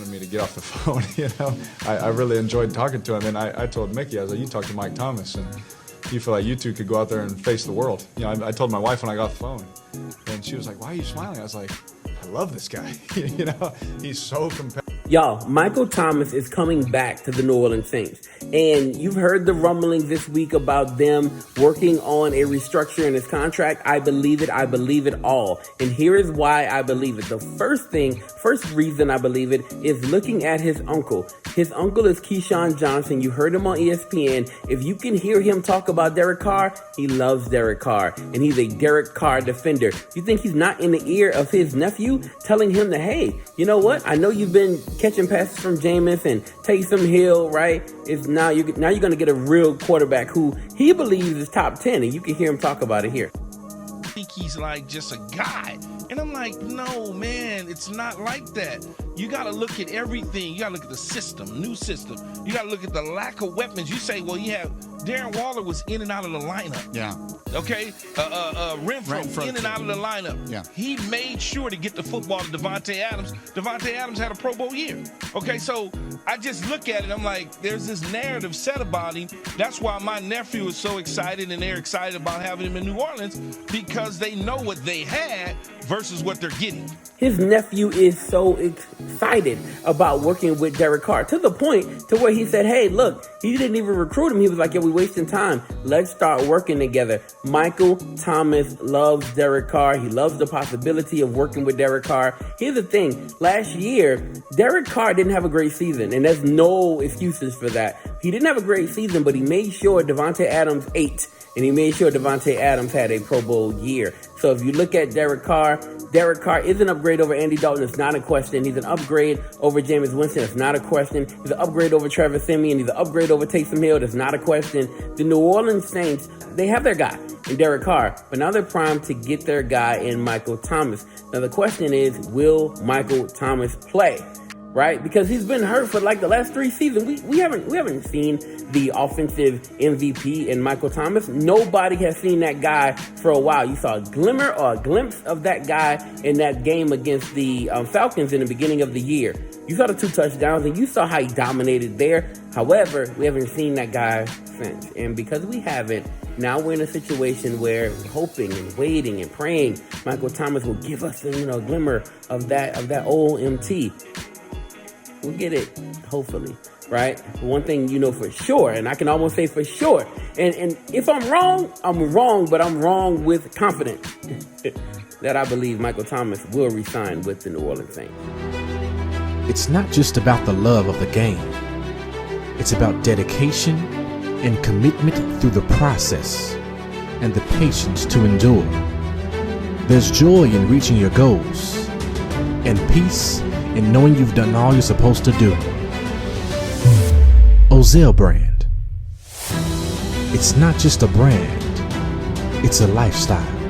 wanted me to get off the phone. I really enjoyed talking to him, and I told Mickey, I was like, you talk to Mike Thomas, and you feel like you two could go out there and face the world. I told my wife when I got off the phone, and she was like, why are you smiling? I was like, I love this guy. He's so competitive. Y'all, Michael Thomas is coming back to the New Orleans Saints. And you've heard the rumblings this week about them working on a restructure in his contract. I believe it. I believe it all. And here is why I believe it. The first reason I believe it is looking at his uncle. His uncle is Keyshawn Johnson. You heard him on ESPN. If you can hear him talk about Derek Carr, he loves Derek Carr. And he's a Derek Carr defender. You think he's not in the ear of his nephew telling him that, hey, you know what? I know you've been catching passes from Jameis and Taysom Hill, right? Now you're going to get a real quarterback who he believes is top 10, and you can hear him talk about it here. I think he's like just a guy. And I'm like, no, man, it's not like that. You got to look at everything. You got to look at the system, new system. You got to look at the lack of weapons. You say, well, you have Darren Waller was in and out of the lineup. Yeah. Okay. Renfro in and out of the lineup. Yeah. He made sure to get the football to Devontae Adams. Devontae Adams had a Pro Bowl year. Okay. So I just look at it. I'm like, there's this narrative set about him. That's why my nephew is so excited, and they're excited about having him in New Orleans, because they know what they had versus what they're getting. His nephew is so excited about working with Derek Carr, to the point to where he said, hey, look, he didn't even recruit him. He was like, yeah, we're wasting time. Let's start working together. Michael Thomas loves Derek Carr. He loves the possibility of working with Derek Carr. Here's the thing. Last year, Derek Carr didn't have a great season, and there's no excuses for that. He didn't have a great season, but he made sure Devontae Adams ate. And he made sure Devontae Adams had a Pro Bowl year. So if you look at Derek Carr is an upgrade over Andy Dalton. It's not a question. He's an upgrade over Jameis Winston. It's not a question. He's an upgrade over Trevor Siemian. He's an upgrade over Taysom Hill. That's not a question. The New Orleans Saints, they have their guy in Derek Carr, but now they're primed to get their guy in Michael Thomas. Now the question is, will Michael Thomas play? Right? Because he's been hurt for like the last 3 seasons. We haven't seen the offensive MVP in Michael Thomas. Nobody has seen that guy for a while. You saw a glimmer or a glimpse of that guy in that game against the Falcons in the beginning of the year. You saw the 2 touchdowns, and you saw how he dominated there. However, we haven't seen that guy since. And because we haven't, now we're in a situation where we're hoping and waiting and praying Michael Thomas will give us a glimmer of that old MT. We'll get it, hopefully, right? One thing you know for sure, and I can almost say for sure, and if I'm wrong, but I'm wrong with confidence, that I believe Michael Thomas will resign with the New Orleans Saints. It's not just about the love of the game. It's about dedication and commitment through the process and the patience to endure. There's joy in reaching your goals and peace and knowing you've done all you're supposed to do. Ozell brand. It's not just a brand, it's a lifestyle.